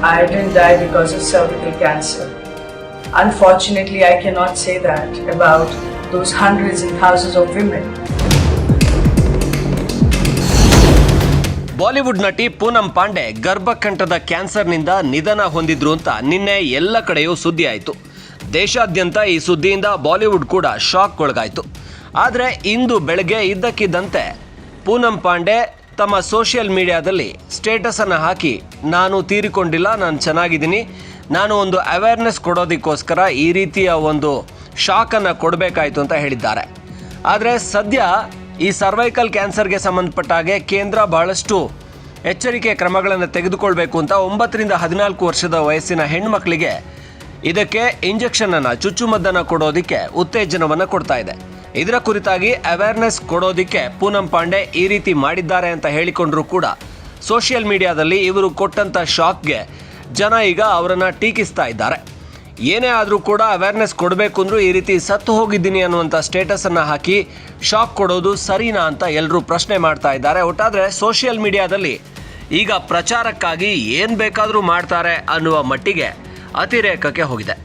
I didn't die because of cervical cancer. Unfortunately, I cannot say that about those hundreds and thousands of women. Bollywood ನಟಿ ಪೂನಂ ಪಾಂಡೆ ಗರ್ಭಕಂಠದ ಕ್ಯಾನ್ಸರ್ನಿಂದ ನಿಧನ ಹೊಂದಿದ್ರು ಅಂತ ನಿನ್ನೆ ಎಲ್ಲ ಕಡೆಯೂ ಸುದ್ದಿ ಆಯಿತು. ದೇಶಾದ್ಯಂತ ಈ ಸುದ್ದಿಯಿಂದ ಬಾಲಿವುಡ್ ಕೂಡ ಶಾಕ್ಗೊಳಗಾಯಿತು. ಆದರೆ ಇಂದು ಬೆಳಗ್ಗೆ ಇದ್ದಕ್ಕಿದ್ದಂತೆ ಪೂನಂ ಪಾಂಡೆ ತಮ್ಮ ಸೋಷಿಯಲ್ ಮೀಡಿಯಾದಲ್ಲಿ ಸ್ಟೇಟಸನ್ನು ಹಾಕಿ, ನಾನು ತೀರಿಕೊಂಡಿಲ್ಲ, ನಾನು ಚೆನ್ನಾಗಿದ್ದೀನಿ, ನಾನು ಒಂದು ಅವೇರ್ನೆಸ್ ಕೊಡೋದಕ್ಕೋಸ್ಕರ ಈ ರೀತಿಯ ಒಂದು ಶಾಕನ್ನು ಕೊಡಬೇಕಾಯಿತು ಅಂತ ಹೇಳಿದ್ದಾರೆ. ಆದರೆ ಸದ್ಯ ಈ ಸರ್ವೈಕಲ್ ಕ್ಯಾನ್ಸರ್ಗೆ ಸಂಬಂಧಪಟ್ಟ ಹಾಗೆ ಕೇಂದ್ರ ಬಹಳಷ್ಟು ಎಚ್ಚರಿಕೆ ಕ್ರಮಗಳನ್ನು ತೆಗೆದುಕೊಳ್ಬೇಕು ಅಂತ 9 ರಿಂದ 14 ವರ್ಷದ ವಯಸ್ಸಿನ ಹೆಣ್ಮಕ್ಳಿಗೆ ಇದಕ್ಕೆ ಇಂಜೆಕ್ಷನನ್ನು, ಚುಚ್ಚುಮದ್ದನ್ನು ಕೊಡೋದಕ್ಕೆ ಉತ್ತೇಜನವನ್ನು ಕೊಡ್ತಾ ಇದೆ. ಇದರ ಕುರಿತಾಗಿ ಅವೇರ್ನೆಸ್ ಕೊಡೋದಕ್ಕೆ ಪೂನಂ ಪಾಂಡೆ ಈ ರೀತಿ ಮಾಡಿದ್ದಾರೆ ಅಂತ ಹೇಳಿಕೊಂಡ್ರೂ ಕೂಡ ಸೋಷಿಯಲ್ ಮೀಡಿಯಾದಲ್ಲಿ ಇವರು ಕೊಟ್ಟಂಥ ಶಾಕ್ಗೆ ಜನ ಈಗ ಅವರನ್ನು ಟೀಕಿಸ್ತಾ ಇದ್ದಾರೆ. ಏನೇ ಆದರೂ ಕೂಡ ಅವೇರ್ನೆಸ್ ಕೊಡಬೇಕು ಅಂದರೂ ಈ ರೀತಿ ಸತ್ತು ಹೋಗಿದ್ದೀನಿ ಅನ್ನುವಂಥ ಸ್ಟೇಟಸನ್ನು ಹಾಕಿ ಶಾಕ್ ಕೊಡೋದು ಸರಿನಾ ಅಂತ ಎಲ್ಲರೂ ಪ್ರಶ್ನೆ ಮಾಡ್ತಾ ಇದ್ದಾರೆ. ಒಟ್ಟಾದರೆ ಸೋಷಿಯಲ್ ಮೀಡಿಯಾದಲ್ಲಿ ಈಗ ಪ್ರಚಾರಕ್ಕಾಗಿ ಏನು ಬೇಕಾದರೂ ಮಾಡ್ತಾರೆ ಅನ್ನುವ ಮಟ್ಟಿಗೆ ಅತಿರೇಕಕ್ಕೆ ಹೋಗಿದೆ.